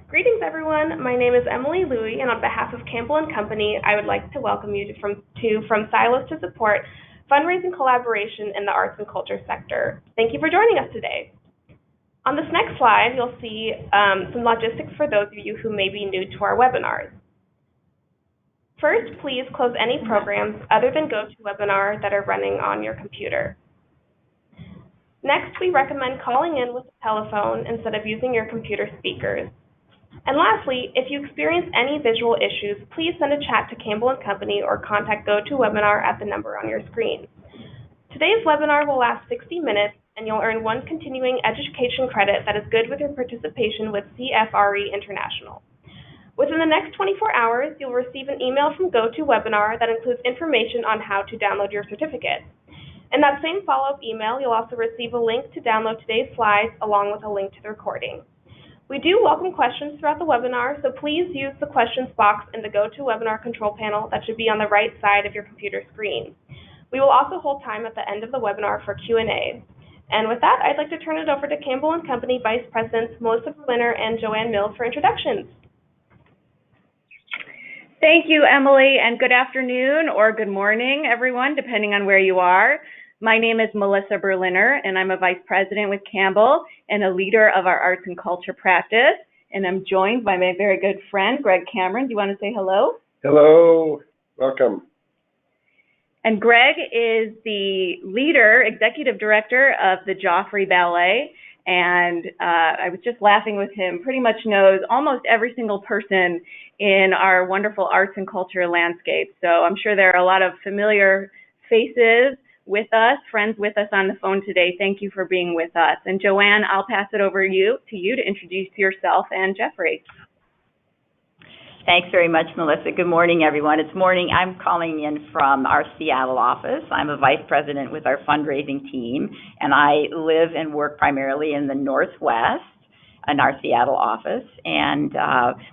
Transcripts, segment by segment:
Greetings, everyone. My name is Emily Louie, and on behalf of Campbell and Company, I would like to welcome you to From Silos to Support, fundraising collaboration in the arts and culture sector. Thank you for joining us today. On this next slide, you'll see some logistics for those of you who may be new to our webinars. First, please close any programs other than GoToWebinar that are running on your computer. Next, we recommend calling in with a telephone instead of using your computer speakers. And lastly, if you experience any visual issues, please send a chat to Campbell and Company or contact GoToWebinar at the number on your screen. Today's webinar will last 60 minutes, and you'll earn one continuing education credit that is good with your participation with CFRE International. Within the next 24 hours, you'll receive an email from GoToWebinar that includes information on how to download your certificate. In that same follow-up email, you'll also receive a link to download today's slides along with a link to the recording. We do welcome questions throughout the webinar, so please use the questions box in the GoToWebinar control panel that should be on the right side of your computer screen. We will also hold time at the end of the webinar for Q&A. And with that, I'd like to turn it over to Campbell and Company Vice Presidents Melissa Berliner and Joanne Mills for introductions. Thank you, Emily, and good afternoon or good morning, everyone, depending on where you are. My name is Melissa Berliner, and I'm a Vice President with Campbell and a leader of our Arts and Culture practice. And I'm joined by my very good friend, Gregg Cameron. Do you want to say hello? Hello. Welcome. And Gregg is the leader, executive director of the Joffrey Ballet. And I was just laughing with him, pretty much knows almost every single person in our wonderful arts and culture landscape. So I'm sure there are a lot of familiar faces with us, friends with us on the phone today. Thank you for being with us. And Joanne, I'll pass it over to you to introduce yourself and Joffrey. Thanks very much, Melissa. Good morning, everyone. It's morning. I'm calling in from our Seattle office. I'm a vice president with our fundraising team, and I live and work primarily in the Northwest in our Seattle office. And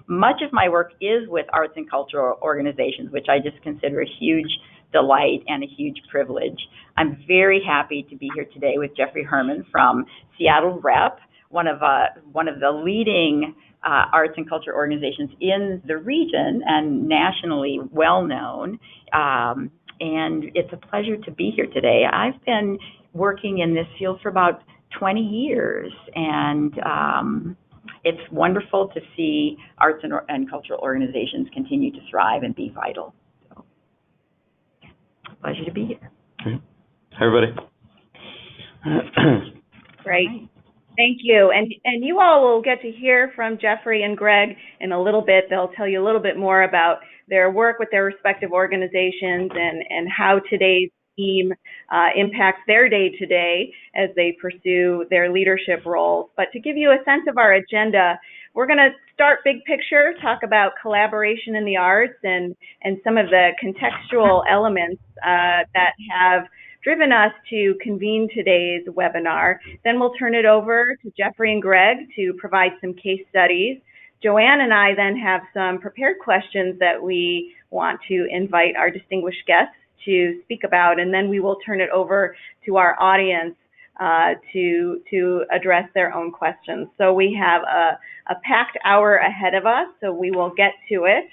much of my work is with arts and cultural organizations, which I just consider a huge delight and a huge privilege. I'm very happy to be here today with Joffrey Herrmann from Seattle Rep, one of the leading arts and culture organizations in the region and nationally well known. And it's a pleasure to be here today. I've been working in this field for about 20 years, and it's wonderful to see arts and cultural organizations continue to thrive and be vital. So, pleasure to be here. Hi, everybody. Great. Thank you. And you all will get to hear from Joffrey and Gregg in a little bit. They'll tell you a little bit more about their work with their respective organizations and how today's theme impacts their day-to-day as they pursue their leadership roles. But to give you a sense of our agenda, we're going to start big picture, talk about collaboration in the arts and some of the contextual elements that have driven us to convene today's webinar. Then we'll turn it over to Joffrey and Gregg to provide some case studies. Joanne and I then have some prepared questions that we want to invite our distinguished guests to speak about, and then we will turn it over to our audience to address their own questions. So we have a packed hour ahead of us, so we will get to it.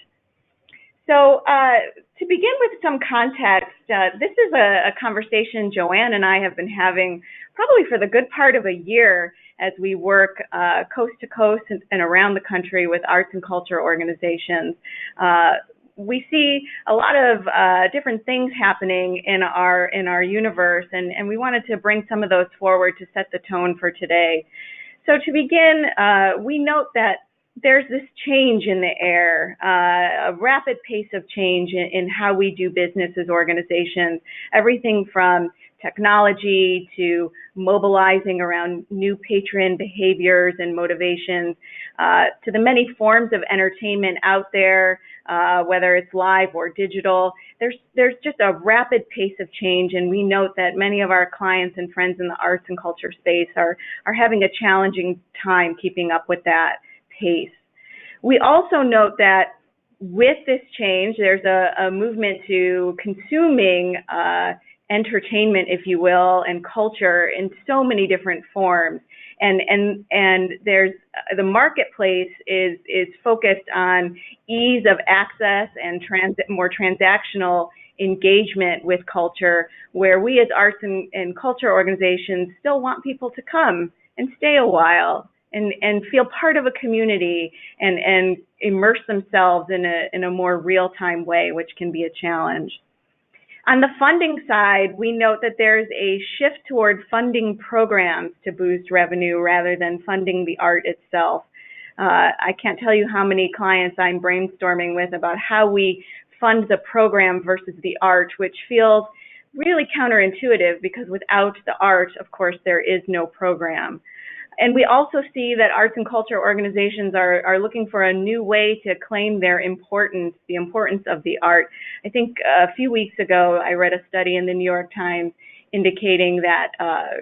So to begin with some context, this is a conversation Joanne and I have been having probably for the good part of a year as we work coast to coast and around the country with arts and culture organizations. We see a lot of different things happening in our universe, and we wanted to bring some of those forward to set the tone for today. So to begin, we note that there's this change in the air, a rapid pace of change in how we do business as organizations, everything from technology to mobilizing around new patron behaviors and motivations, to the many forms of entertainment out there, whether it's live or digital. There's just a rapid pace of change, and we note that many of our clients and friends in the arts and culture space are having a challenging time keeping up with that pace. We also note that with this change, there's a movement to consuming entertainment, if you will, and culture in so many different forms. And there's the marketplace is focused on ease of access and more transactional engagement with culture, where we as arts and culture organizations still want people to come and stay a while and feel part of a community and immerse themselves in a more real-time way, which can be a challenge. On the funding side, we note that there's a shift toward funding programs to boost revenue rather than funding the art itself. I can't tell you how many clients I'm brainstorming with about how we fund the program versus the art, which feels really counterintuitive because without the art, of course, there is no program. And we also see that arts and culture organizations are looking for a new way to claim their importance, the importance of the art. I think a few weeks ago, I read a study in the New York Times indicating that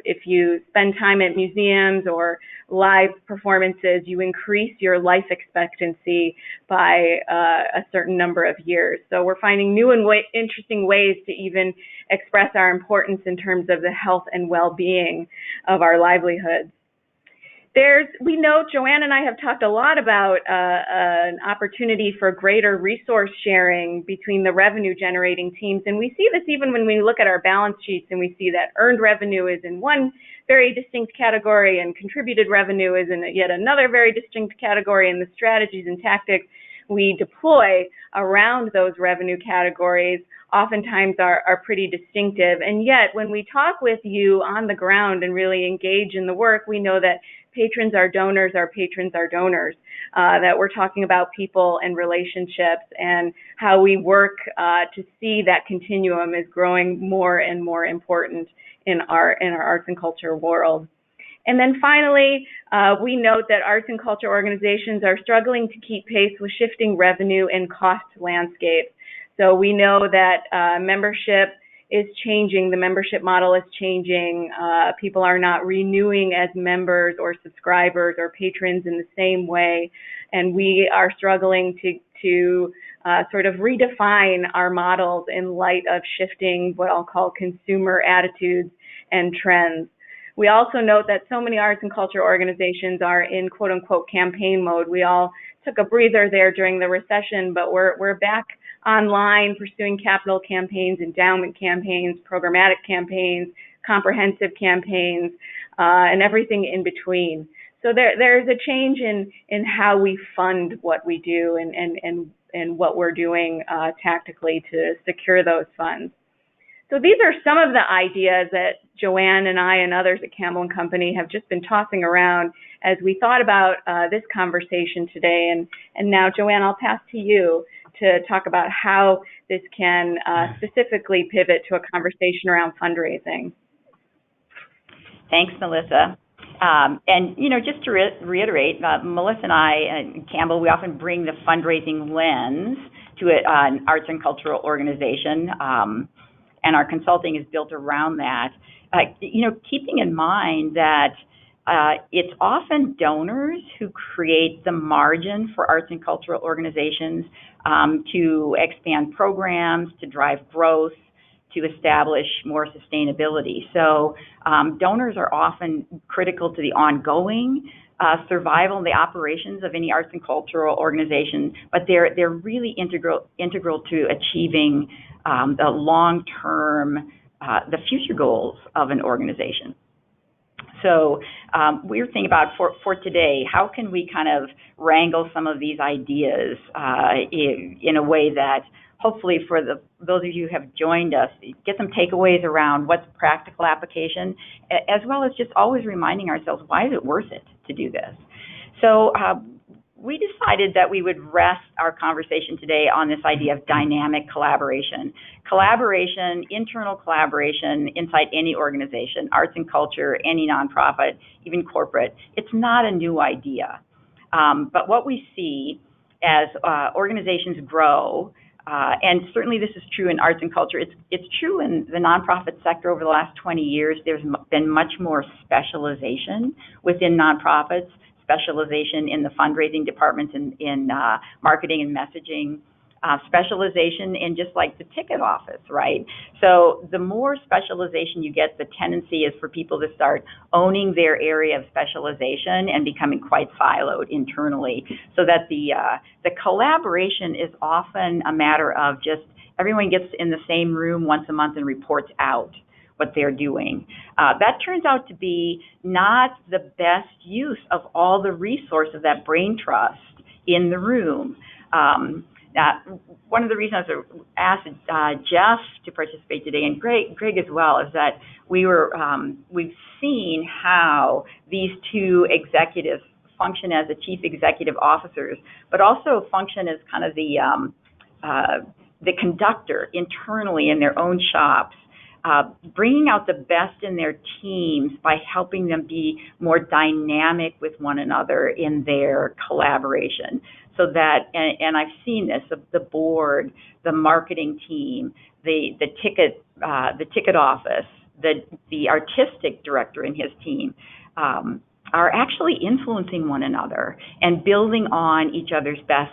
if you spend time at museums or live performances, you increase your life expectancy by a certain number of years. So we're finding new and interesting ways to even express our importance in terms of the health and well-being of our livelihoods. We know Joanne and I have talked a lot about an opportunity for greater resource sharing between the revenue generating teams. And we see this even when we look at our balance sheets and we see that earned revenue is in one very distinct category and contributed revenue is in yet another very distinct category, and the strategies and tactics we deploy around those revenue categories oftentimes are pretty distinctive. And yet when we talk with you on the ground and really engage in the work, we know that patrons are donors, our patrons are donors, that we're talking about people and relationships and how we work to see that continuum is growing more and more important in our arts and culture world. And then finally, we note that arts and culture organizations are struggling to keep pace with shifting revenue and cost landscapes. So we know that membership is changing, the membership model is changing. People are not renewing as members or subscribers or patrons in the same way, and we are struggling to sort of redefine our models in light of shifting what I'll call consumer attitudes and trends. We also note that so many arts and culture organizations are in quote unquote campaign mode. We all took a breather there during the recession, but we're back online pursuing capital campaigns, endowment campaigns, programmatic campaigns, comprehensive campaigns, and everything in between. So there's a change in how we fund what we do and what we're doing tactically to secure those funds. So these are some of the ideas that Joanne and I and others at Campbell & Company have just been tossing around as we thought about this conversation today. And now, Joanne, I'll pass to you to talk about how this can specifically pivot to a conversation around fundraising. Thanks, Melissa. And, just to reiterate, Melissa and I and Campbell, we often bring the fundraising lens to an arts and cultural organization, and our consulting is built around that. Keeping in mind that it's often donors who create the margin for arts and cultural organizations to expand programs, to drive growth, to establish more sustainability. So donors are often critical to the ongoing survival and the operations of any arts and cultural organization, but they're really integral to achieving the long-term, the future goals of an organization. So we're thinking about for today, how can we kind of wrangle some of these ideas in a way that hopefully for those of you who have joined us, get some takeaways around what's practical application, as well as just always reminding ourselves, why is it worth it to do this? So we decided that we would rest our conversation today on this idea of dynamic collaboration. Collaboration, internal collaboration inside any organization, arts and culture, any nonprofit, even corporate, it's not a new idea. But what we see as organizations grow, and certainly this is true in arts and culture, it's true in the nonprofit sector over the last 20 years, there's been much more specialization within nonprofits, specialization in the fundraising departments in marketing and messaging, specialization in just like the ticket office, right? So the more specialization you get, the tendency is for people to start owning their area of specialization and becoming quite siloed internally, so that the collaboration is often a matter of just everyone gets in the same room once a month and reports out what they're doing. That turns out to be not the best use of all the resource of that brain trust in the room. One of the reasons I asked Jeff to participate today, and Gregg as well, is that we've seen how these two executives function as the chief executive officers, but also function as kind of the conductor internally in their own shops, bringing out the best in their teams by helping them be more dynamic with one another in their collaboration. So that, and I've seen this, the board, the marketing team, the ticket office, the artistic director and his team, are actually influencing one another and building on each other's best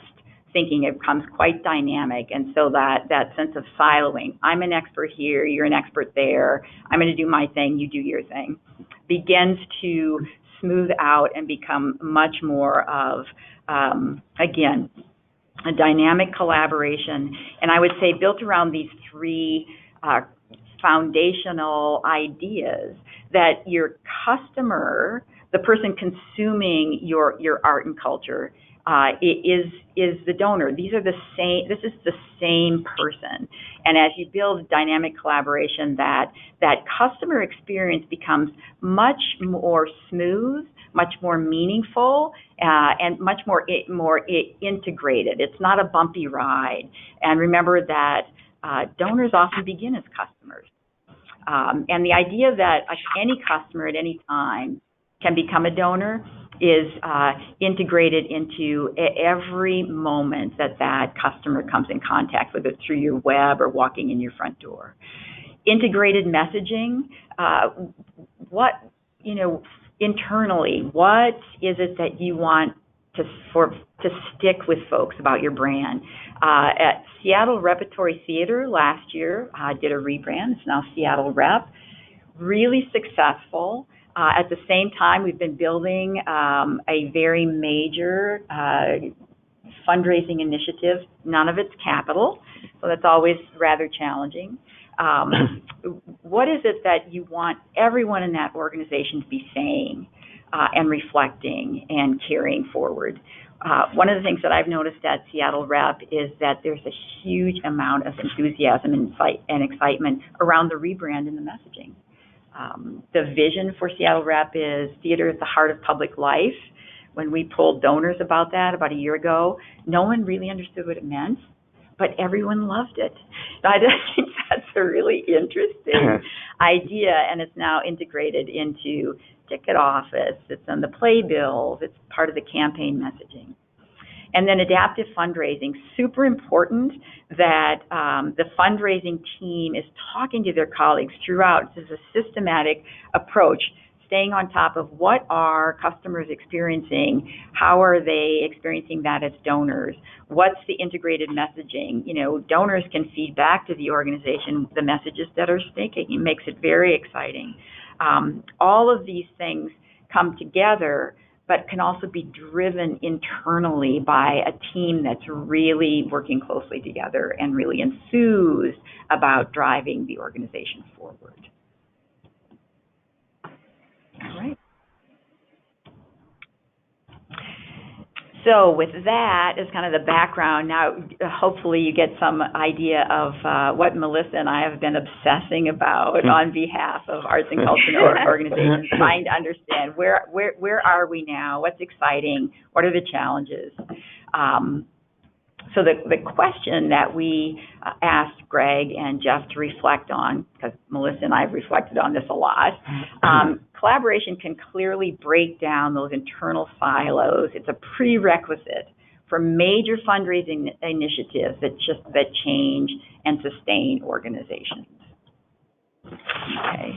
thinking. It becomes quite dynamic, and so that sense of siloing, I'm an expert here, you're an expert there, I'm going to do my thing, you do your thing, begins to smooth out and become much more of, again, a dynamic collaboration. And I would say built around these three foundational ideas: that your customer, the person consuming your art and culture, is the donor. These are the same. This is the same person. And as you build dynamic collaboration, that customer experience becomes much more smooth, much more meaningful, and much more integrated. It's not a bumpy ride. And remember that donors often begin as customers. And the idea that any customer at any time can become a donor is integrated into every moment that customer comes in contact with it, through your web or walking in your front door. Integrated messaging, internally, what is it that you want to stick with folks about your brand? At Seattle Repertory Theater last year, did a rebrand. It's now Seattle Rep. Really successful. At the same time, we've been building a very major fundraising initiative. None of it's capital, so that's always rather challenging. What is it that you want everyone in that organization to be saying and reflecting and carrying forward? One of the things that I've noticed at Seattle Rep is that there's a huge amount of enthusiasm and excitement around the rebrand and the messaging. The vision for Seattle Rep is theater at the heart of public life. When we told donors about that about a year ago, no one really understood what it meant, but everyone loved it. I think that's a really interesting idea, and it's now integrated into ticket office. It's on the playbills. It's part of the campaign messaging. And then adaptive fundraising, super important that the fundraising team is talking to their colleagues throughout. This is a systematic approach, staying on top of what are customers experiencing, how are they experiencing that as donors, what's the integrated messaging. Donors can feed back to the organization the messages that are sticking. It makes it very exciting. All of these things come together, but can also be driven internally by a team that's really working closely together and really enthused about driving the organization forward. All right. So with that as kind of the background, now hopefully you get some idea of what Melissa and I have been obsessing about on behalf of arts and culture organizations, trying to understand where are we now, what's exciting, what are the challenges. So the question that we asked Gregg and Jeff to reflect on, because Melissa and I have reflected on this a lot, collaboration can clearly break down those internal silos. It's a prerequisite for major fundraising initiatives that change and sustain organizations. Okay.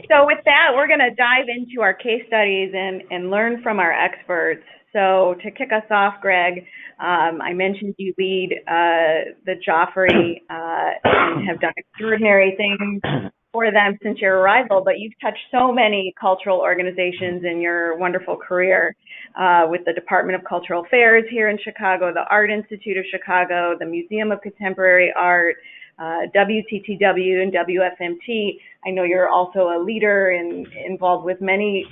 So with that, we're going to dive into our case studies and learn from our experts So to kick us off, Gregg, I mentioned you lead the Joffrey and have done extraordinary things for them since your arrival, but you've touched so many cultural organizations in your wonderful career with the Department of Cultural Affairs here in Chicago, the Art Institute of Chicago, the Museum of Contemporary Art, WTTW and WFMT. I know you're also a leader and involved with many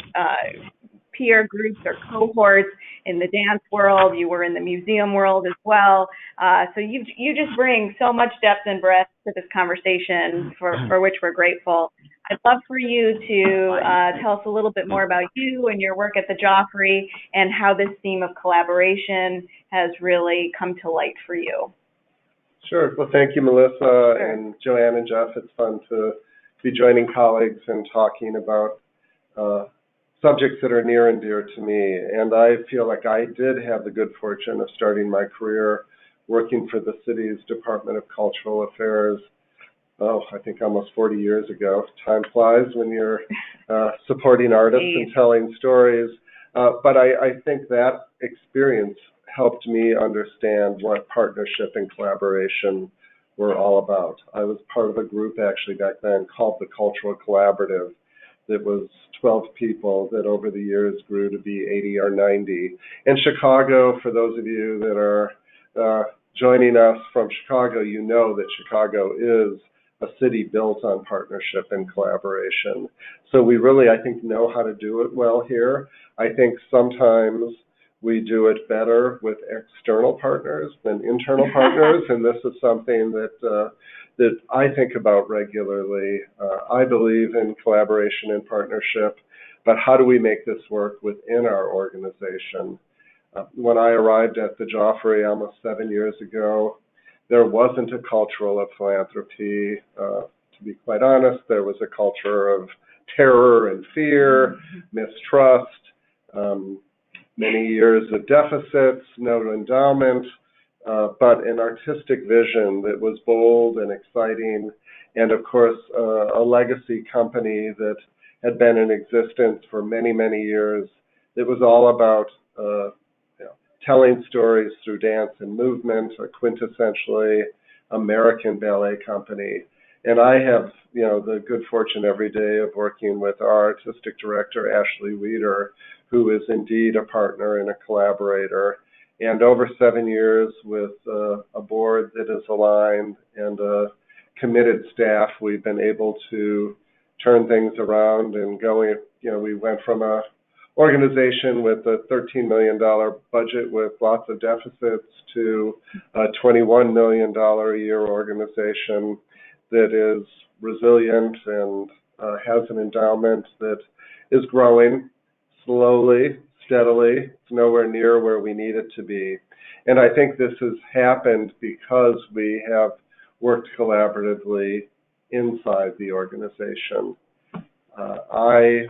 peer groups or cohorts in the dance world. You were in the museum world as well. So you just bring so much depth and breadth to this conversation for which we're grateful. I'd love for you to tell us a little bit more about you and your work at the Joffrey and how this theme of collaboration has really come to light for you. Sure. Well, thank you, Melissa and Joanne and Jeff. It's fun to be joining colleagues and talking about subjects that are near and dear to me. And I feel like I did have the good fortune of starting my career working for the city's Department of Cultural Affairs, I think almost 40 years ago. Time flies when you're supporting artists and telling stories. But I think that experience helped me understand what partnership and collaboration were all about. I was part of a group actually back then called the Cultural Collaborative. That was 12 people that over the years grew to be 80 or 90. And Chicago, for those of you that are joining us from Chicago, you know that Chicago is a city built on partnership and collaboration. So we really, I think, know how to do it well here. I think sometimes we do it better with external partners than internal partners, and this is something that I think about regularly. I believe in collaboration and partnership, but how do we make this work within our organization? When I arrived at the Joffrey almost 7 years ago, there wasn't a culture of philanthropy. To be quite honest, there was a culture of terror and fear, mistrust, many years of deficits, no endowment, but an artistic vision that was bold and exciting, and of course a legacy company that had been in existence for many, many years. It was all about telling stories through dance and movement, a quintessentially American ballet company. And I have, the good fortune every day of working with our artistic director, Ashley Weeder, who is indeed a partner and a collaborator. And over 7 years with a board that is aligned and a committed staff, we've been able to turn things around and going, we went from a organization with a $13 million budget with lots of deficits to a $21 million a year organization that is resilient and has an endowment that is growing slowly, steadily. It's nowhere near where we need it to be. And I think this has happened because we have worked collaboratively inside the organization. I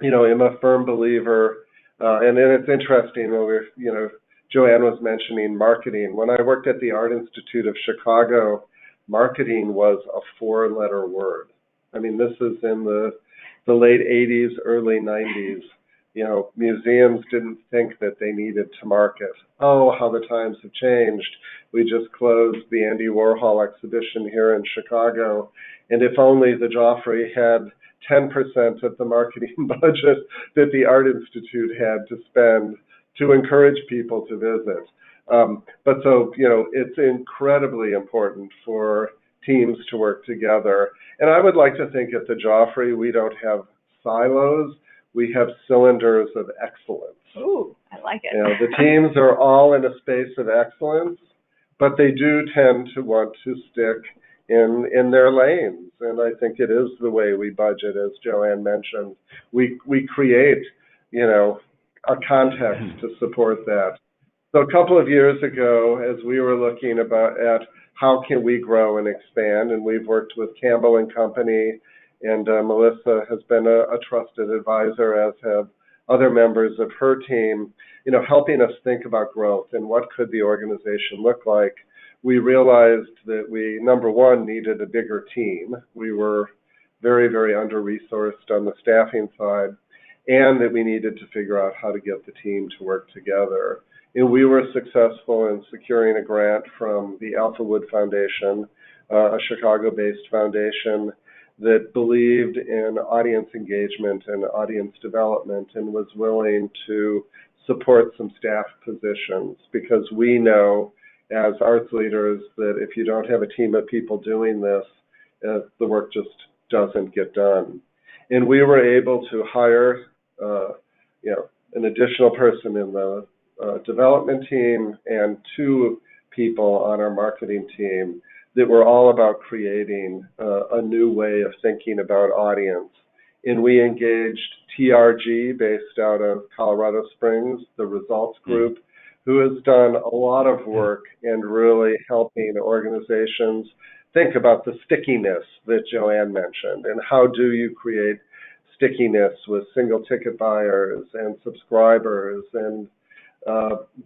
am a firm believer, and then it's interesting when Joanne was mentioning marketing. When I worked at the Art Institute of Chicago, marketing was a 4-letter word. I mean, this is in the late 80s, early 90s. Museums didn't think that they needed to market. Oh, how the times have changed. We just closed the Andy Warhol exhibition here in Chicago, and if only the Joffrey had 10% of the marketing budget that the Art Institute had to spend to encourage people to visit. But so, it's incredibly important for teams to work together. And I would like to think at the Joffrey, we don't have silos, we have cylinders of excellence. Ooh, I like it. The teams are all in a space of excellence, but they do tend to want to stick in their lanes. And I think it is the way we budget, as Joanne mentioned. We create, a context to support that. So a couple of years ago, as we were looking at how can we grow and expand, and we've worked with Campbell and Company, and Melissa has been a trusted advisor, as have other members of her team, helping us think about growth and what could the organization look like. We realized that we, number one, needed a bigger team. We were very, very under-resourced on the staffing side. and that we needed to figure out how to get the team to work together. And we were successful in securing a grant from the Alphawood Foundation, a Chicago-based foundation that believed in audience engagement and audience development and was willing to support some staff positions, because we know as arts leaders that if you don't have a team of people doing this, the work just doesn't get done. And we were able to hire an additional person in the development team and 2 people on our marketing team that were all about creating a new way of thinking about audience. And we engaged TRG, based out of Colorado Springs, the Results Group, who has done a lot of work in really helping organizations think about the stickiness that Joanne mentioned, and how do you create stickiness with single ticket buyers and subscribers and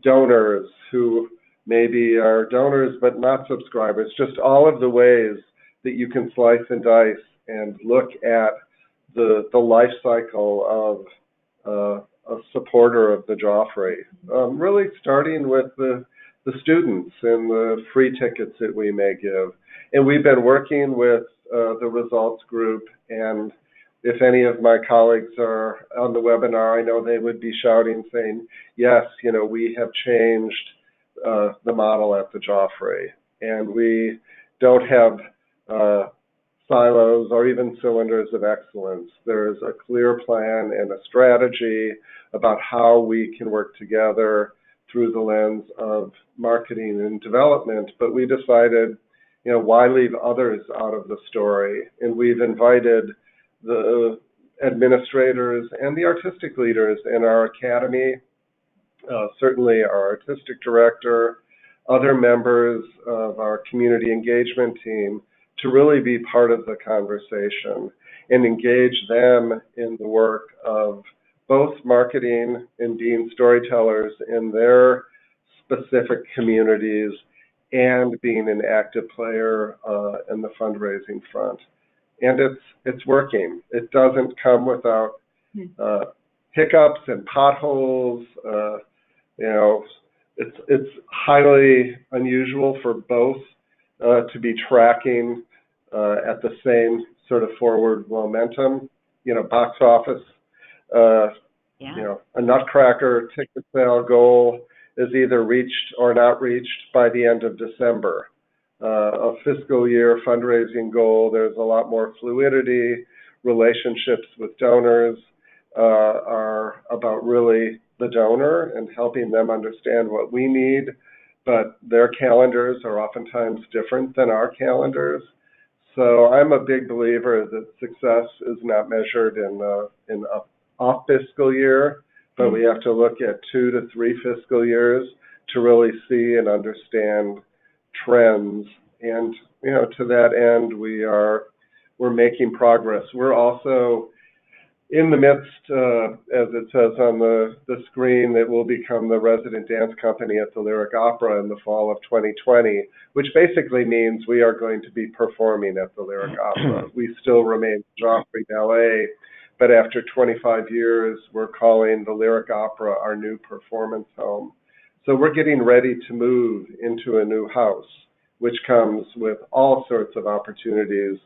donors who maybe are donors but not subscribers, just all of the ways that you can slice and dice and look at the life cycle of a supporter of the Joffrey, really starting with the students and the free tickets that we may give. And we've been working with the Results Group, and if any of my colleagues are on the webinar, I know they would be shouting, saying, yes, we have changed the model at the Joffrey, and we don't have silos or even cylinders of excellence. There is a clear plan and a strategy about how we can work together through the lens of marketing and development, but we decided, why leave others out of the story? And we've invited the administrators and the artistic leaders in our academy, certainly our artistic director, other members of our community engagement team, to really be part of the conversation and engage them in the work of both marketing and being storytellers in their specific communities and being an active player in the fundraising front. And it's working. It doesn't come without hiccups and potholes. It's highly unusual for both to be tracking at the same sort of forward momentum. Box office, a Nutcracker ticket sale goal is either reached or not reached by the end of December. A fiscal year fundraising goal, there's a lot more fluidity. Relationships with donors are about really the donor and helping them understand what we need, but their calendars are oftentimes different than our calendars. So I'm a big believer that success is not measured in an off fiscal year, but we have to look at 2 to 3 fiscal years to really see and understand trends. And to that end, we're making progress. We're also in the midst, as it says on the screen, that will become the resident dance company at the Lyric Opera in the fall of 2020, which basically means we are going to be performing at the Lyric Opera. We still remain Joffrey Ballet, but after 25 years, we're calling the Lyric Opera our new performance home. So we're getting ready to move into a new house, which comes with all sorts of opportunities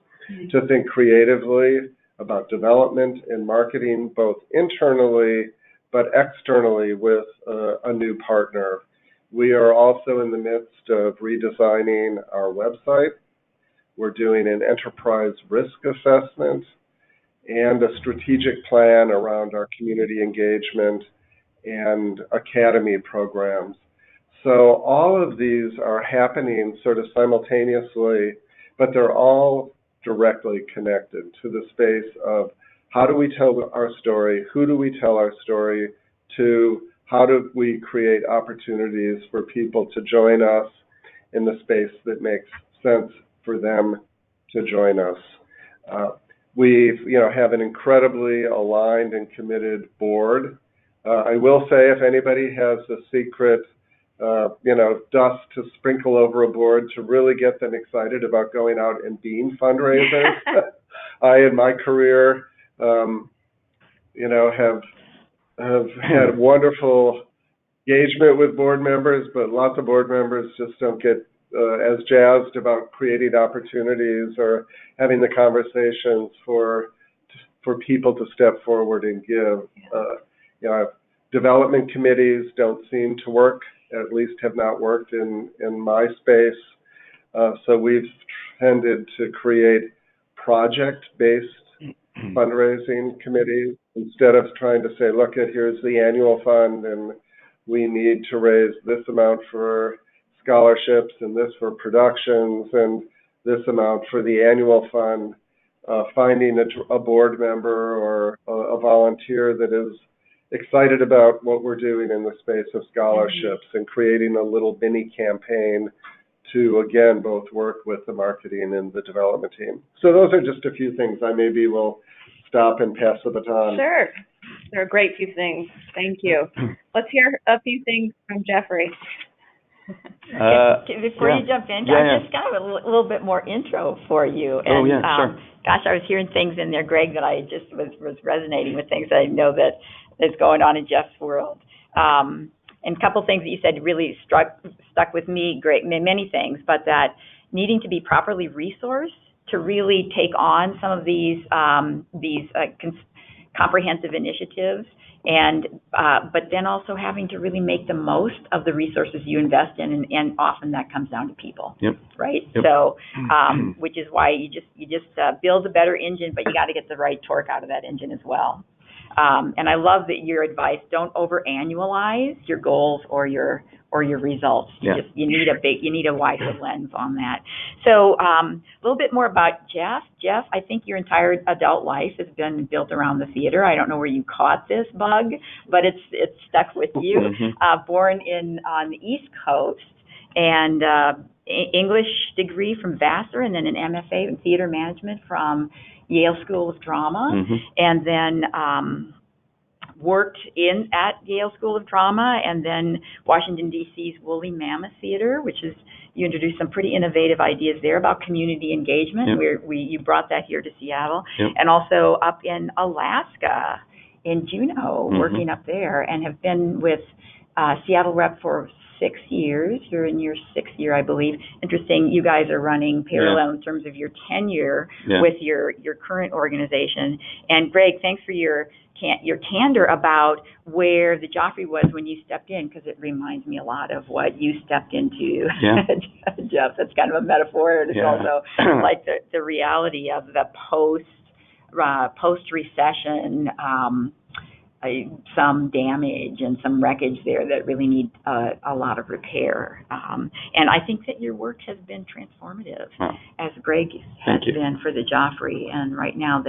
to think creatively about development and marketing, both internally but externally with a new partner. We are also in the midst of redesigning our website. We're doing an enterprise risk assessment and a strategic plan around our community engagement and academy programs. So all of these are happening sort of simultaneously, but they're all directly connected to the space of how do we tell our story, who do we tell our story to, how do we create opportunities for people to join us in the space that makes sense for them to join us. We have an incredibly aligned and committed board. I will say, if anybody has a secret dust to sprinkle over a board to really get them excited about going out and being fundraisers. I, in my career, have had wonderful engagement with board members, but lots of board members just don't get as jazzed about creating opportunities or having the conversations for people to step forward and give. Development committees don't seem to work, at least have not worked in my space. So we've tended to create project-based fundraising committees instead of trying to say, look, here's the annual fund and we need to raise this amount for scholarships and this for productions and this amount for the annual fund. Finding a board member or a volunteer that is excited about what we're doing in the space of scholarships and creating a little mini campaign to, again, both work with the marketing and the development team. So those are just a few things. I maybe will stop and pass the baton. Sure. There are a great few things. Thank you. Let's hear a few things from Joffrey. Before you jump in, I just got a little bit more intro for you. And, sure. Gosh, I was hearing things in there, Gregg, that I just was resonating with things that I know that is going on in Jeff's world. And a couple things that you said really stuck with me, Gregg, many things, but that needing to be properly resourced to really take on some of these comprehensive initiatives, and but then also having to really make the most of the resources you invest in, and often that comes down to people, right? Yep. So, which is why you just build a better engine, but you got to get the right torque out of that engine as well. And I love that your advice: don't overannualize your goals or your results. You need a wider lens on that. So a little bit more about Jeff. Jeff, I think your entire adult life has been built around the theater. I don't know where you caught this bug, but it's stuck with you. Born on the East Coast, and English degree from Vassar, and then an MFA in theater management from Yale School of Drama, and then worked at Yale School of Drama, and then Washington, D.C.'s Woolly Mammoth Theater, which is, you introduced some pretty innovative ideas there about community engagement. You brought that here to Seattle, and also up in Alaska, in Juneau, working up there, and have been with Seattle Rep for 6 years. You're in your 6th year, I believe. Interesting, you guys are running parallel in terms of your tenure with your current organization. And Gregg, thanks for your candor about where the Joffrey was when you stepped in, because it reminds me a lot of what you stepped into, Jeff. That's kind of a metaphor, and it's also like the reality of the post-recession, some damage and some wreckage there that really need a lot of repair. And I think that your work has been transformative, as Gregg has been for the Joffrey. And right now,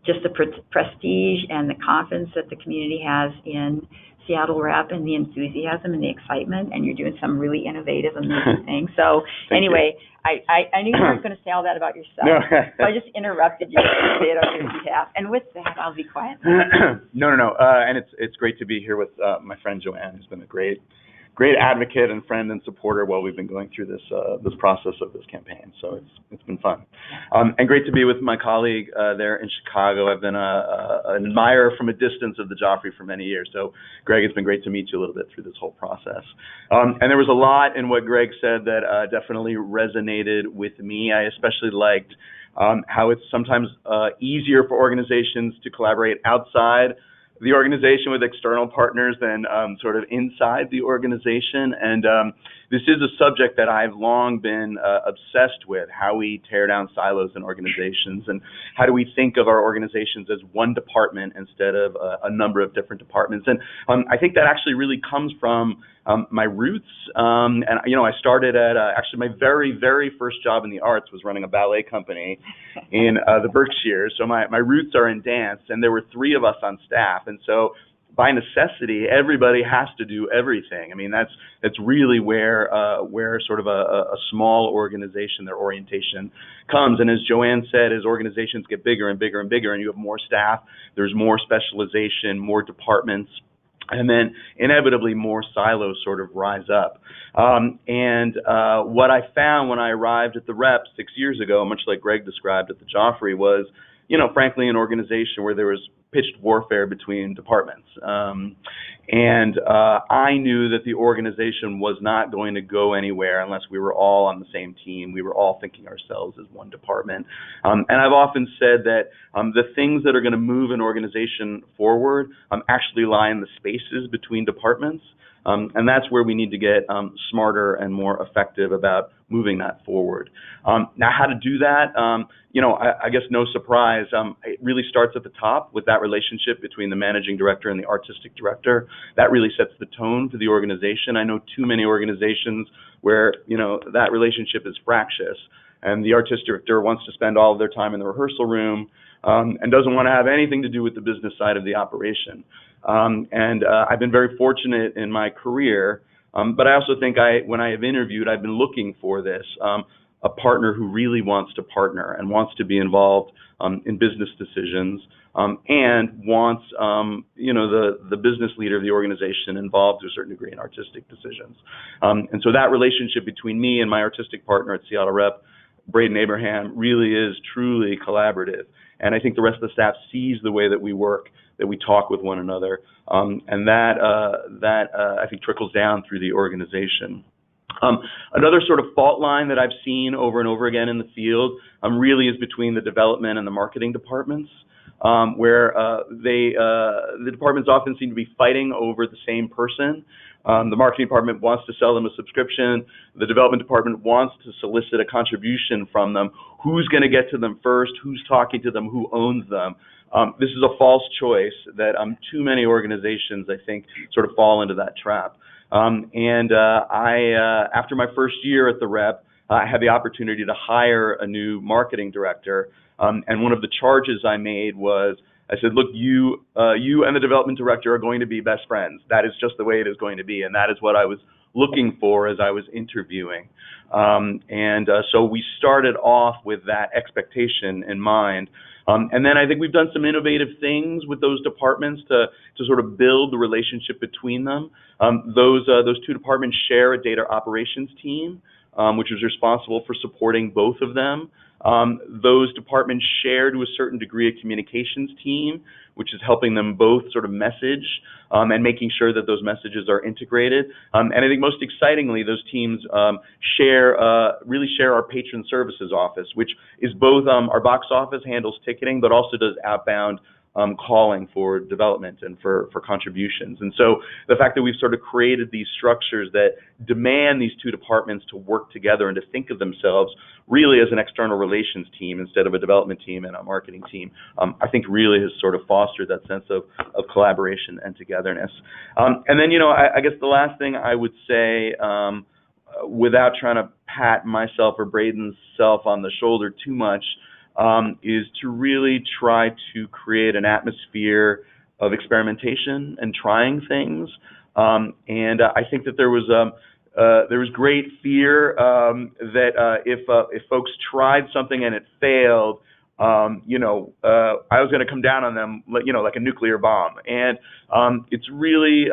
just the prestige and the confidence that the community has in Seattle Rep, and the enthusiasm and the excitement, and you're doing some really innovative, amazing things. So anyway, I knew you weren't going to say all that about yourself, so I just interrupted you to say it on your behalf. And with that, I'll be quiet. No. And it's great to be here with my friend Joanne, who's been a great advocate and friend and supporter while we've been going through this process of this campaign. So it's been fun, and great to be with my colleague there in Chicago. I've been an admirer from a distance of the Joffrey for many years. So Gregg, it's been great to meet you a little bit through this whole process. And there was a lot in what Gregg said that definitely resonated with me. I especially liked how it's sometimes easier for organizations to collaborate outside the organization with external partners than sort of inside the organization. And this is a subject that I've long been obsessed with, how we tear down silos in organizations, and how do we think of our organizations as one department instead of a number of different departments. And I think that actually really comes from my roots. And, I started at actually my very, very first job in the arts was running a ballet company in the Berkshires. So my roots are in dance, and there were 3 of us on staff. And so by necessity, everybody has to do everything. I mean, that's really where sort of a small organization, their orientation comes. And as Joanne said, as organizations get bigger and bigger and bigger, and you have more staff, there's more specialization, more departments, and then inevitably more silos sort of rise up. And what I found when I arrived at the Rep 6 years ago, much like Gregg described at the Joffrey, was frankly, an organization where there was pitched warfare between departments. I knew that the organization was not going to go anywhere unless we were all on the same team. We were all thinking ourselves as one department. And I've often said that the things that are going to move an organization forward actually lie in the spaces between departments. And that's where we need to get smarter and more effective about moving that forward. Now, how to do that? I guess no surprise. It really starts at the top with that relationship between the managing director and the artistic director. That really sets the tone for the organization. I know too many organizations where, that relationship is fractious, and the artistic director wants to spend all of their time in the rehearsal room and doesn't want to have anything to do with the business side of the operation. I've been very fortunate in my career, but I also think when I have interviewed, I've been looking for this, a partner who really wants to partner and wants to be involved in business decisions, and wants, the business leader of the organization involved to a certain degree in artistic decisions. And so that relationship between me and my artistic partner at Seattle Rep, Braden Abraham, really is truly collaborative. And I think the rest of the staff sees the way that we work, that we talk with one another, and that I think trickles down through the organization. Another sort of fault line that I've seen over and over again in the field really is between the development and the marketing departments, where the departments often seem to be fighting over the same person. The marketing department wants to sell them a subscription. The development department wants to solicit a contribution from them. Who's going to get to them first? Who's talking to them? Who owns them? This is a false choice that too many organizations, I think, sort of fall into that trap. After my first year at the Rep, I had the opportunity to hire a new marketing director. And one of the charges I made was, I said, look, you and the development director are going to be best friends. That is just the way it is going to be. And that is what I was looking for as I was interviewing. So we started off with that expectation in mind. And then I think we've done some innovative things with those departments to sort of build the relationship between them. Those two departments share a data operations team, which is responsible for supporting both of them. Those departments share to a certain degree a communications team, which is helping them both sort of message and making sure that those messages are integrated. And I think most excitingly, those teams really share our patron services office, which is both our box office handles ticketing, but also does outbound calling for development and for contributions. And so the fact that we've sort of created these structures that demand these two departments to work together and to think of themselves really as an external relations team instead of a development team and a marketing team, I think really has sort of fostered that sense of collaboration and togetherness. And then, I guess the last thing I would say, without trying to pat myself or Braden's self on the shoulder too much, is to really try to create an atmosphere of experimentation and trying things. And I think that there was great fear that if folks tried something and it failed, I was going to come down on them, like a nuclear bomb. And it's really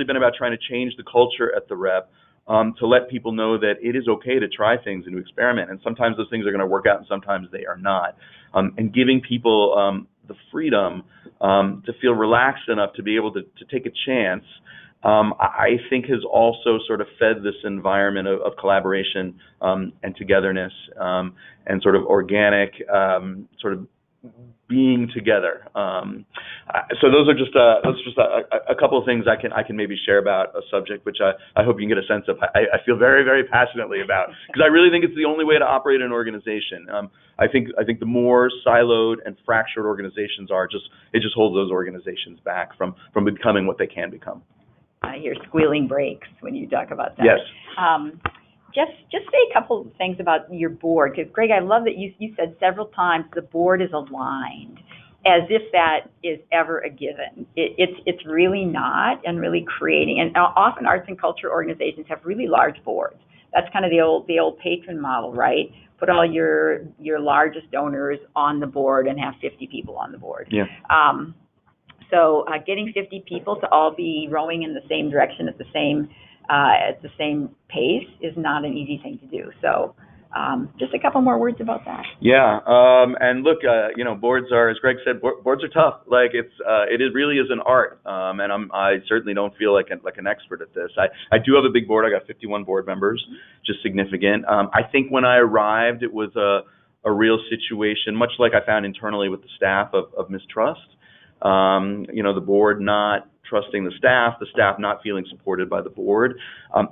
been about trying to change the culture at the Rep. To let people know that it is okay to try things and to experiment, and sometimes those things are going to work out and sometimes they are not. And giving people the freedom to feel relaxed enough to be able to take a chance, I think has also sort of fed this environment of collaboration and togetherness and sort of organic sort of being together. So those are just a couple of things I can maybe share about a subject which I hope you can get a sense of. I feel very, very passionately about, because I really think it's the only way to operate an organization. I think the more siloed and fractured organizations are, it just holds those organizations back from becoming what they can become. I hear squealing brakes when you talk about that. Yes. Just say a couple of things about your board, because Gregg, I love that you said several times the board is aligned, as if that is ever a given. It's really not, and really creating, and often arts and culture organizations have really large boards. That's kind of the old patron model, right? Put all your largest donors on the board and have 50 people on the board. Yeah. So getting 50 people to all be rowing in the same direction at the same pace is not an easy thing to do. So Just a couple more words about that. Yeah, and look, boards are, as Gregg said, boards are tough. Like it really is an art, and I certainly don't feel like an expert at this. I do have a big board. I got 51 board members, just significant. I think when I arrived, it was a real situation, much like I found internally with the staff of mistrust. The board not trusting the staff not feeling supported by the board.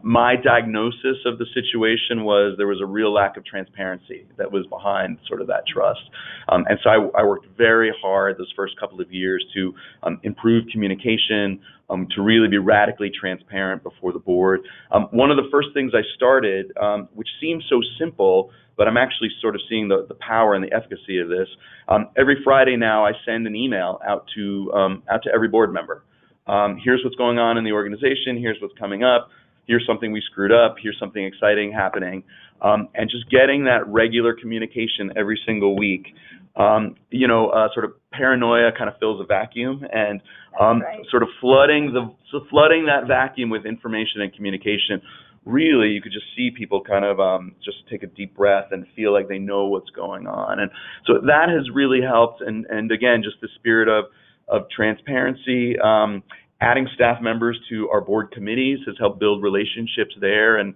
My diagnosis of the situation was there was a real lack of transparency that was behind sort of that trust. And so I worked very hard those first couple of years to improve communication, to really be radically transparent before the board. One of the first things I started, which seems so simple, but I'm actually sort of seeing the power and the efficacy of this. Every Friday now, I send an email out to every board member. Here's what's going on in the organization. Here's what's coming up. Here's something we screwed up. Here's something exciting happening. And just getting that regular communication every single week. Sort of paranoia kind of fills a vacuum, and sort of flooding that vacuum with information and communication. Really, you could just see people kind of just take a deep breath and feel like they know what's going on. And so that has really helped. And again, just the spirit of transparency. Adding staff members to our board committees has helped build relationships there. And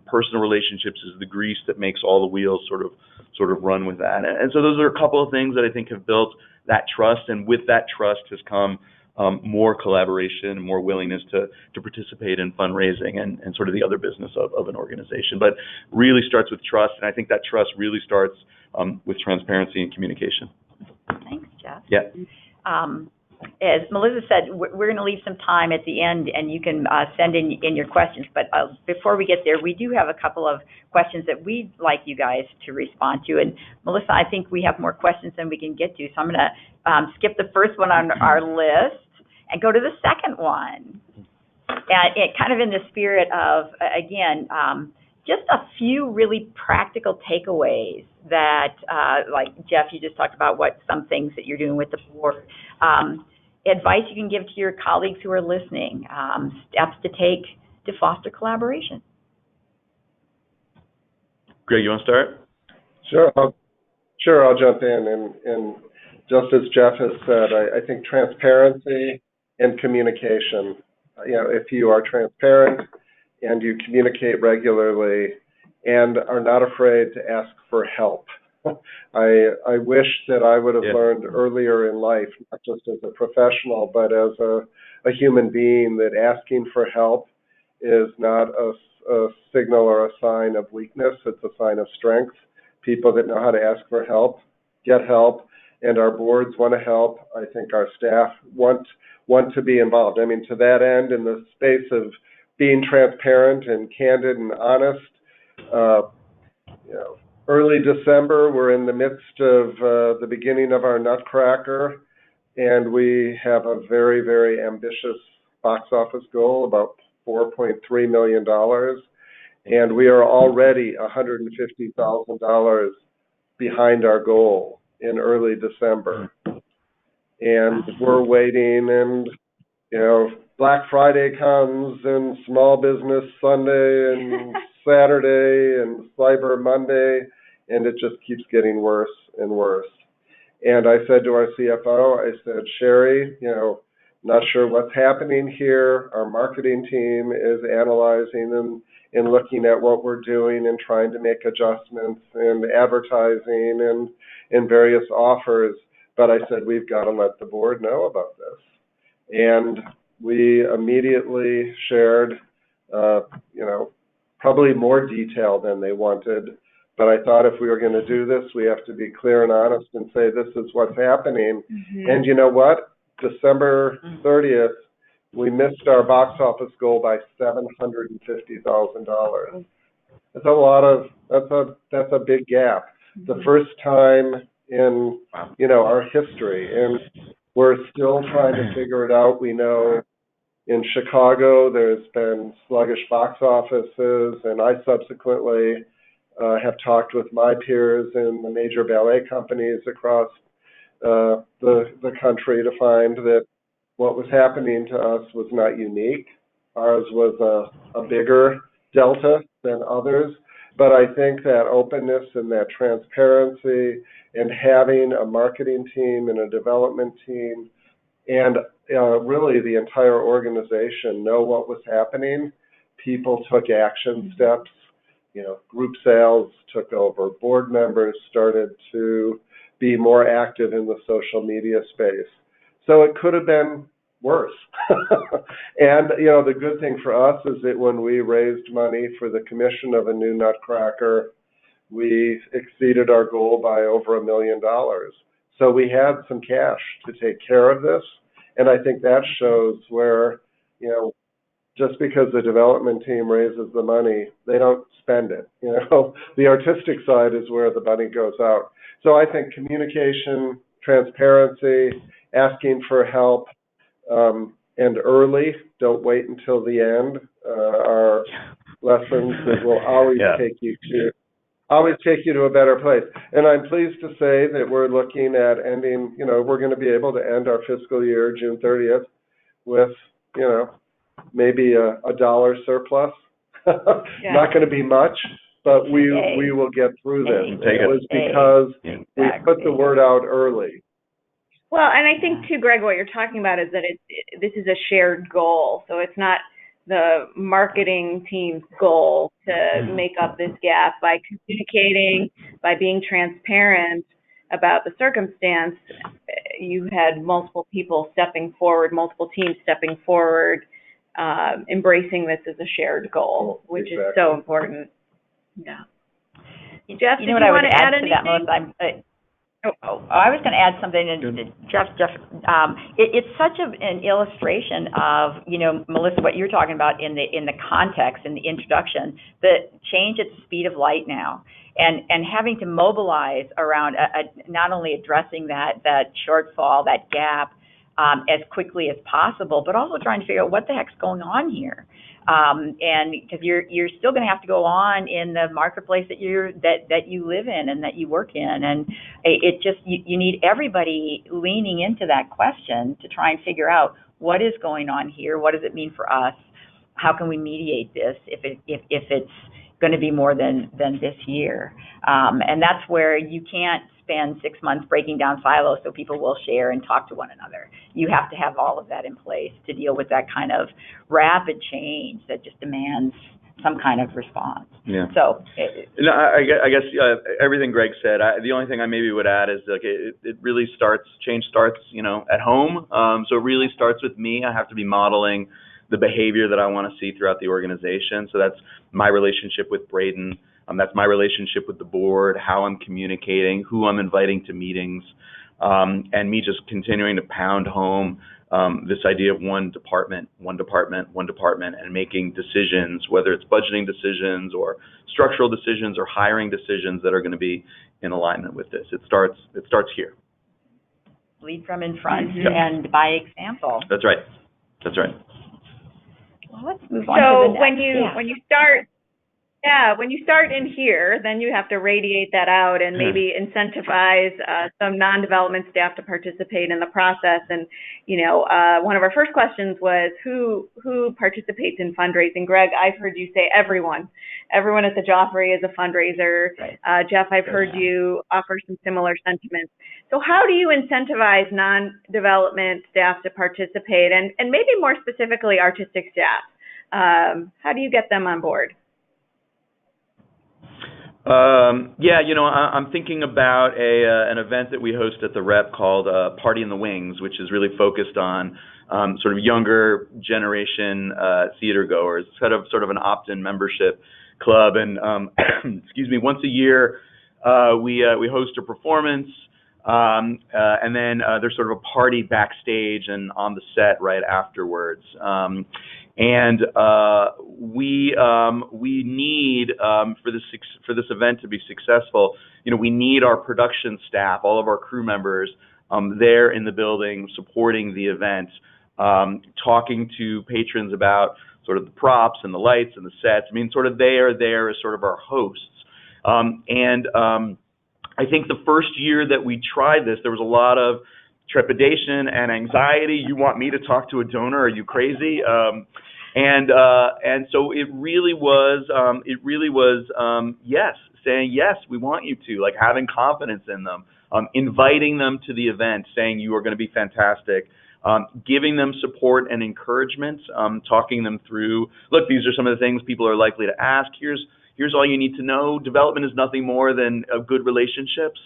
personal relationships is the grease that makes all the wheels sort of run with that. And so those are a couple of things that I think have built that trust. And with that trust has come more collaboration and more willingness to participate in fundraising and sort of the other business of an organization. But really starts with trust, and I think that trust really starts with transparency and communication. Thanks, Jeff. Yeah. As Melissa said, we're going to leave some time at the end, and you can send in your questions. But before we get there, we do have a couple of questions that we'd like you guys to respond to. And Melissa, I think we have more questions than we can get to, so I'm going to skip the first one on our list and go to the second one. And it kind of in the spirit of, again, just a few really practical takeaways that, like Jeff, you just talked about some things that you're doing with the board. Advice you can give to your colleagues who are listening, steps to take to foster collaboration. Gregg, you want to start? Sure, I'll jump in. And just as Jeff has said, I think transparency and communication. If you are transparent and you communicate regularly and are not afraid to ask for help. I wish that I would have learned earlier in life, not just as a professional, but as a human being, that asking for help is not a signal or a sign of weakness. It's a sign of strength. People that know how to ask for help get help, and our boards want to help. I think our staff want to be involved. I mean, to that end, in the space of being transparent and candid and honest, early December, we're in the midst of the beginning of our Nutcracker, and we have a very, very ambitious box office goal, about $4.3 million, and we are already $150,000 behind our goal in early December. And we're waiting, and Black Friday comes, and Small Business Sunday, and Saturday, and Cyber Monday, and it just keeps getting worse and worse. And I said to our CFO, I said, Sherry, not sure what's happening here. Our marketing team is analyzing and looking at what we're doing and trying to make adjustments in advertising and various offers. But I said, we've got to let the board know about this. And we immediately shared, probably more detail than they wanted. But I thought if we were going to do this, we have to be clear and honest and say this is what's happening. Mm-hmm. And you know what? December 30th, we missed our box office goal by $750,000. That's a big gap. The first time in our history, and we're still trying to figure it out. We know in Chicago there's been sluggish box offices, and I subsequently have talked with my peers in the major ballet companies across the country to find that what was happening to us was not unique. Ours was a bigger delta than others, But I think that openness and that transparency and having a marketing team and a development team and really the entire organization know what was happening, people took action steps. Group sales took over. Board members started to be more active in the social media space. So it could have been worse. And, the good thing for us is that when we raised money for the commission of a new Nutcracker, we exceeded our goal by over $1 million. So we had some cash to take care of this. And I think that shows where, just because the development team raises the money, they don't spend it. The artistic side is where the money goes out. So I think communication, transparency, asking for help, and early, don't wait until the end, are lessons that will always take you to a better place. And I'm pleased to say that we're looking at ending, we're going to be able to end our fiscal year June 30th with, maybe a dollar surplus. Not going to be much, but we will get through this. It was because we put the word out early. Well, and I think too, Gregg, what you're talking about is that this is a shared goal. So it's not the marketing team's goal to make up this gap by communicating, by being transparent about the circumstance. You had multiple people stepping forward, multiple teams stepping forward, embracing this as a shared goal, which is so important. Yeah. Jeff, did you want to add anything? I was going to add something. Jeff, it's such an illustration of, Melissa, what you're talking about in the context, in the introduction, the change at the speed of light now, and having to mobilize around not only addressing that shortfall, that gap, as quickly as possible, but also trying to figure out what the heck's going on here. And because you're still going to have to go on in the marketplace that you live in and that you work in, and it just you need everybody leaning into that question to try and figure out what is going on here, what does it mean for us, how can we mediate this if it's going to be more than this year, and that's where you can't spend 6 months breaking down silos so people will share and talk to one another. You have to have all of that in place to deal with that kind of rapid change that just demands some kind of response. Yeah. So, I guess everything Gregg said. The only thing I maybe would add is it really change starts, at home. So it really starts with me. I have to be modeling the behavior that I want to see throughout the organization. So that's my relationship with Braden. That's my relationship with the board, how I'm communicating, who I'm inviting to meetings, and me just continuing to pound home this idea of one department, and making decisions, whether it's budgeting decisions or structural decisions or hiring decisions that are going to be in alignment with this. It starts here. Lead from in front and by example. That's right. Well, let's move on to the next. When you start in here, then you have to radiate that out and maybe incentivize some non-development staff to participate in the process. And, one of our first questions was who participates in fundraising? Gregg, I've heard you say everyone. Everyone at the Joffrey is a fundraiser. Right. Jeff, I've heard you offer some similar sentiments. So how do you incentivize non-development staff to participate, and maybe more specifically artistic staff? How do you get them on board? I'm thinking about an event that we host at the Rep called Party in the Wings, which is really focused on sort of younger generation theater goers. It's sort of an opt-in membership club, and once a year we host a performance, and then there's sort of a party backstage and on the set right afterwards. And we need for this event to be successful, we need our production staff, all of our crew members, there in the building supporting the event, talking to patrons about sort of the props and the lights and the sets. I mean, sort of they are there as sort of our hosts. I think the first year that we tried this, there was a lot of trepidation and anxiety. You want me to talk to a donor? Are you crazy? And so it really was, yes, saying, yes, we want you to, like having confidence in them, inviting them to the event, saying you are going to be fantastic, giving them support and encouragement, talking them through, look, these are some of the things people are likely to ask. Here's all you need to know. Development is nothing more than good relationships,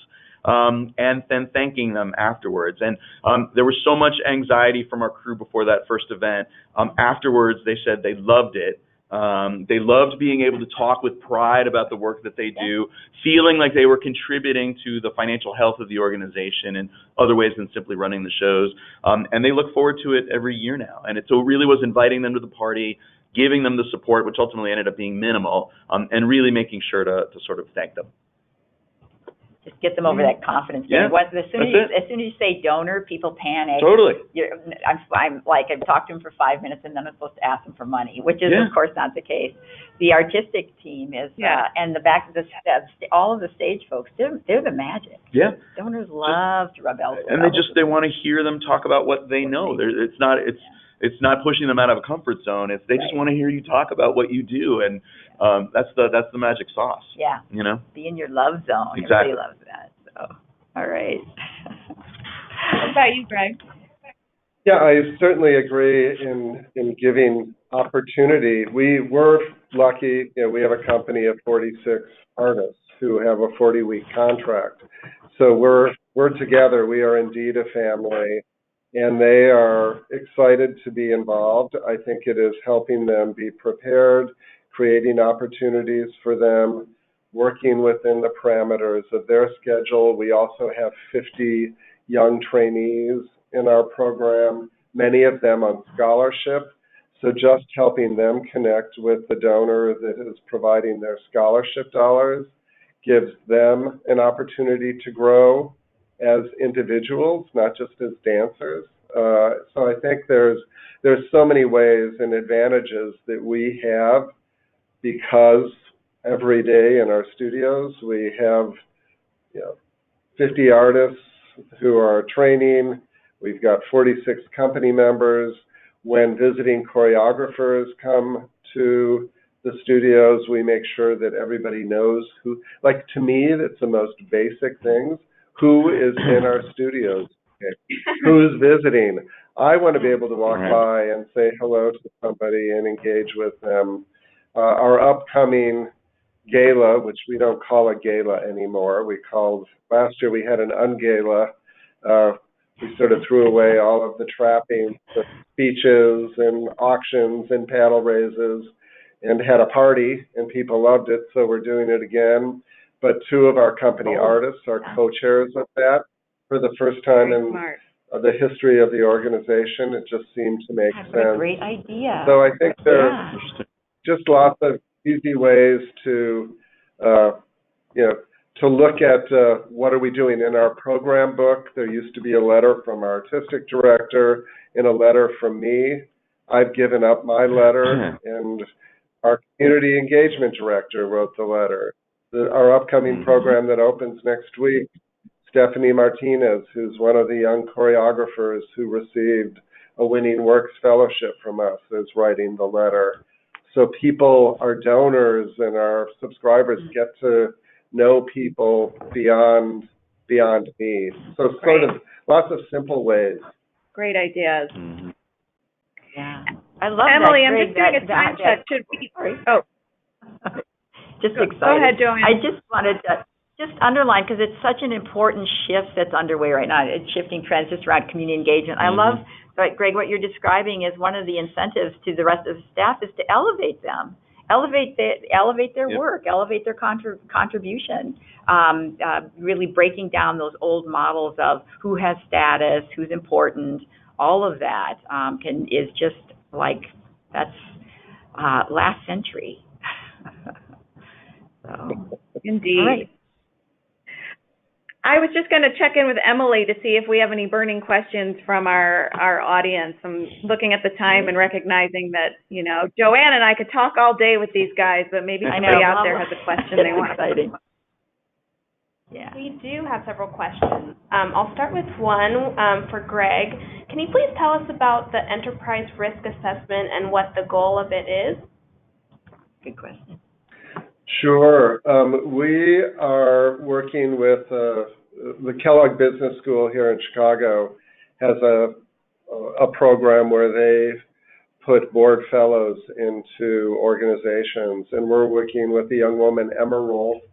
and then thanking them afterwards. And there was so much anxiety from our crew before that first event. Afterwards, they said they loved it. They loved being able to talk with pride about the work that they do, feeling like they were contributing to the financial health of the organization in other ways than simply running the shows. And they look forward to it every year now. And so it really was inviting them to the party, giving them the support, which ultimately ended up being minimal, and really making sure to sort of thank them. Just get them over that confidence. Yeah, as soon as you say donor, people panic. Totally. I'm like, I've talked to them for 5 minutes and then I'm supposed to ask them for money, which is of course not the case. The artistic team is, and all of the stage folks, they're the magic. Yeah. Donors love to rub elbows. And they want to hear them talk about what they know. It's not pushing them out of a comfort zone. They just want to hear you talk about what you do, and that's the magic sauce. Yeah. You know? Be in your love zone. Exactly. Everybody loves that. So, all right. What about you, Gregg? Yeah, I certainly agree in giving opportunity. We were lucky, we have a company of 46 artists who have a 40-week contract. So we're together. We are indeed a family, and they are excited to be involved. I think it is helping them be prepared, creating opportunities for them, working within the parameters of their schedule. We also have 50 young trainees in our program, many of them on scholarship. So just helping them connect with the donor that is providing their scholarship dollars gives them an opportunity to grow as individuals, not just as dancers. So I think there's so many ways and advantages that we have because every day in our studios we have 50 artists who are training. We've got 46 company members. When visiting choreographers come to the studios, we make sure that everybody knows who, like to me, that's the most basic things. Who is in our studios? Okay. Who's visiting? I want to be able to walk by and say hello to somebody and engage with them. Our upcoming gala, which we don't call a gala anymore, last year we had an ungala. We sort of threw away all of the trappings, the speeches and auctions and paddle raises, and had a party, and people loved it, so we're doing it again. But two of our company artists are co-chairs of that for the first time in the history of the organization. It just seemed to make sense. What a great idea. So I think there's just lots of easy ways to, to look at what are we doing in our program book. There used to be a letter from our artistic director and a letter from me. I've given up my letter, and our community engagement director wrote the letter. Our upcoming program that opens next week, Stephanie Martinez, who's one of the young choreographers who received a Winning Works Fellowship from us, is writing the letter. So people, our donors and our subscribers get to know people beyond me. So sort of lots of simple ways. Great ideas. Mm-hmm. Yeah. I love Emily, that. I'm just doing a time check. Should we? Oh. Just excited. Go ahead, Joanne. I just wanted to underline, because it's such an important shift that's underway right now. It's shifting trends just around community engagement. I love, Gregg, what you're describing is one of the incentives to the rest of the staff is to elevate them, elevate their work, elevate their contribution. Really breaking down those old models of who has status, who's important. All of that is just like that's last century. So, indeed. Right. I was just going to check in with Emily to see if we have any burning questions from our audience. I'm looking at the time and recognizing that, Joanne and I could talk all day with these guys, but maybe somebody out there has a question they want to ask. Yeah. We do have several questions. I'll start with one for Gregg. can you please tell us about the enterprise risk assessment and what the goal of it is? Good question. Sure. We are working with the Kellogg Business School here in Chicago has a program where they put board fellows into organizations, and we're working with a young woman, Emma Rolfe,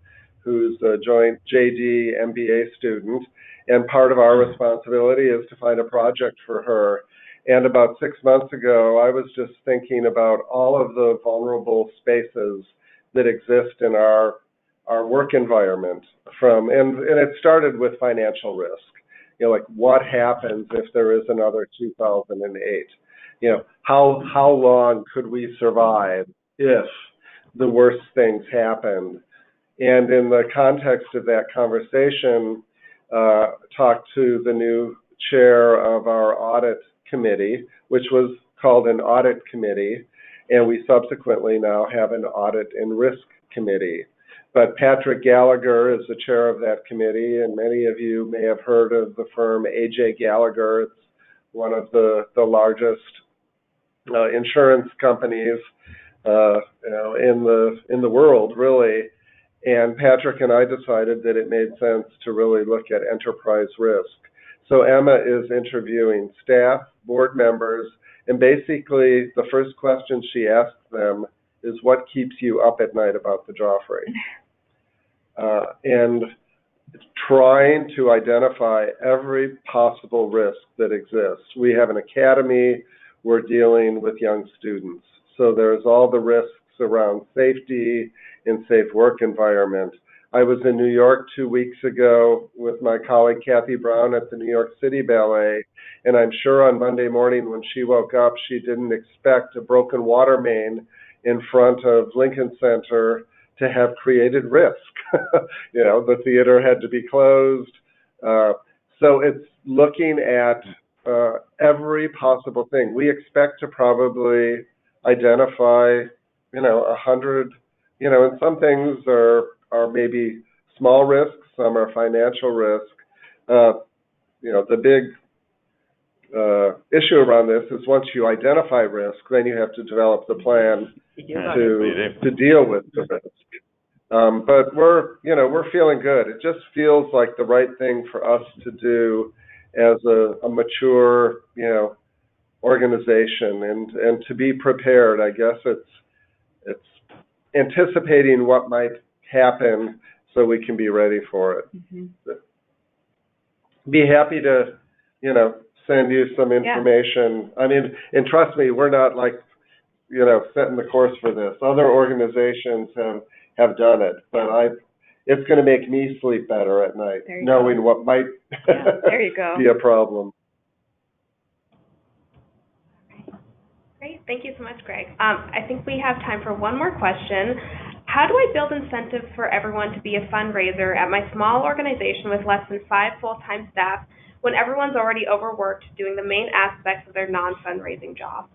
who's a joint JD MBA student, and part of our responsibility is to find a project for her. And about 6 months ago, I was just thinking about all of the vulnerable spaces that exist in our work environment and it started with financial risk. Like what happens if there is another 2008? How long could we survive if the worst things happened? And in the context of that conversation, talked to the new chair of our audit committee, which was called an audit committee, and we subsequently now have an audit and risk committee. But Patrick Gallagher is the chair of that committee, and many of you may have heard of the firm A.J. Gallagher. It's one of the largest insurance companies in the world, really. And Patrick and I decided that it made sense to really look at enterprise risk. So Emma is interviewing staff, board members, and basically the first question she asks them is, what keeps you up at night about the Joffrey? And trying to identify every possible risk that exists. We have an academy. We're dealing with young students. So there's all the risks around safety and safe work environment. I was in New York 2 weeks ago with my colleague Kathy Brown at the New York City Ballet, and I'm sure on Monday morning when she woke up, she didn't expect a broken water main in front of Lincoln Center to have created risk. The theater had to be closed. So it's looking at every possible thing. We expect to probably identify, 100, and some things are maybe small risks, some are financial risk. The big issue around this is once you identify risk, then you have to develop the plan to deal with the risk. But we're feeling good. It just feels like the right thing for us to do as a mature, organization, and to be prepared. I guess it's anticipating what might happen so we can be ready for it. Mm-hmm. Be happy to, send you some information. Yeah. I mean, and trust me, we're not setting the course for this. Other organizations have done it, but it's going to make me sleep better at night, knowing what might there you go. be a problem. Great. Thank you so much, Gregg. I think we have time for one more question. How do I build incentives for everyone to be a fundraiser at my small organization with less than 5 full-time staff when everyone's already overworked doing the main aspects of their non-fundraising job?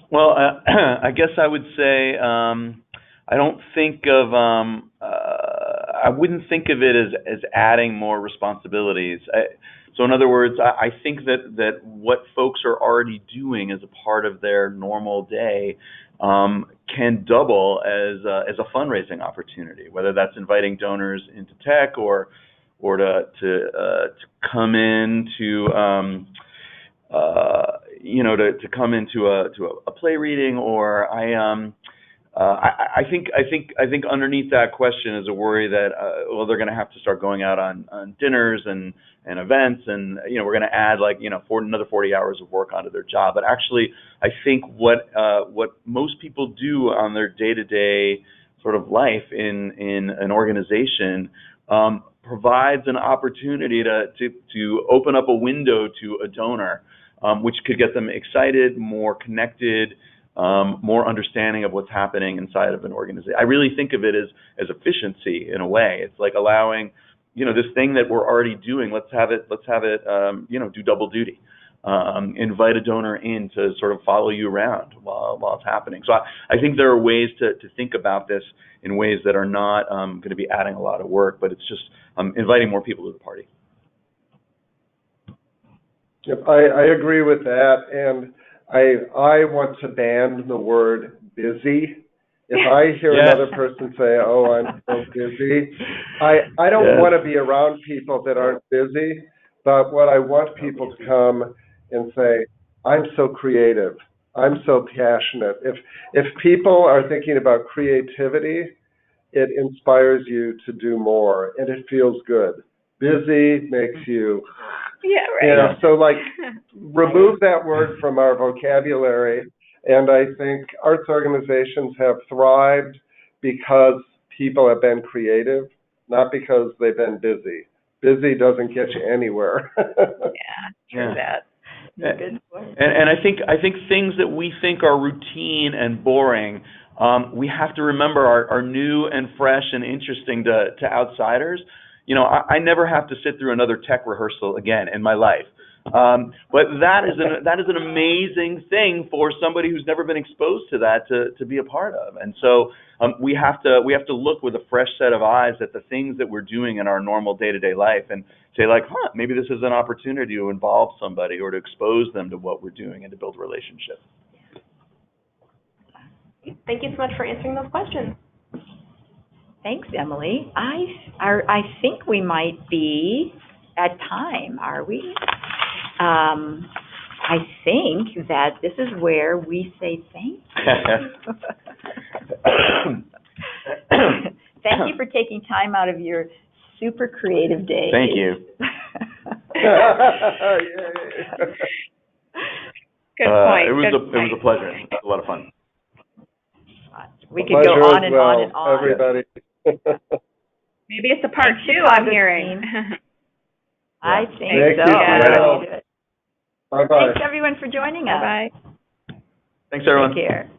Well, I guess I would say I don't think of I wouldn't think of it as adding more responsibilities. So in other words, I think that what folks are already doing as a part of their normal day can double as a fundraising opportunity, whether that's inviting donors into tech or to come in to come into a play reading, or I think underneath that question is a worry that they're going to have to start going out on dinners and events, and we're going to add another 40 hours of work onto their job. But actually, I think what most people do on their day-to-day sort of life in an organization provides an opportunity to open up a window to a donor, which could get them excited, more connected, more understanding of what's happening inside of an organization. I really think of it as efficiency in a way. It's like allowing, this thing that we're already doing, let's have it, do double duty. Invite a donor in to sort of follow you around while it's happening. So I think there are ways to think about this in ways that are not going to be adding a lot of work, but it's just inviting more people to the party. Yep, I agree with that, and I want to ban the word busy. If I hear Yes. another person say, "Oh, I'm so busy," I don't Yes. want to be around people that aren't busy, but what I want people to come and say, "I'm so creative. I'm so passionate." If people are thinking about creativity, it inspires you to do more, and it feels good. Busy makes you, Yeah, you know, right. so like remove that word from our vocabulary. And I think arts organizations have thrived because people have been creative, not because they've been busy. Busy doesn't get you anywhere. Yeah, true Yeah. that. Good point. And I think things that we think are routine and boring, we have to remember are new and fresh and interesting to outsiders. You know, I never have to sit through another tech rehearsal again in my life. But that is an amazing thing for somebody who's never been exposed to that to be a part of. And so we have to look with a fresh set of eyes at the things that we're doing in our normal day-to-day life and say like, maybe this is an opportunity to involve somebody or to expose them to what we're doing and to build relationships. Thank you so much for answering those questions. Thanks, Emily. I think we might be at time, are we? I think that this is where we say thank you. Thank you for taking time out of your super creative day. Thank you. Good point. It was a pleasure. It was a lot of fun. We could go on and on and on. Everybody. Maybe it's a part two, I'm hearing. I think Thank so. you. Yeah. Bye-bye. Thanks, everyone, for joining us. Bye-bye. Thanks, everyone. Take care.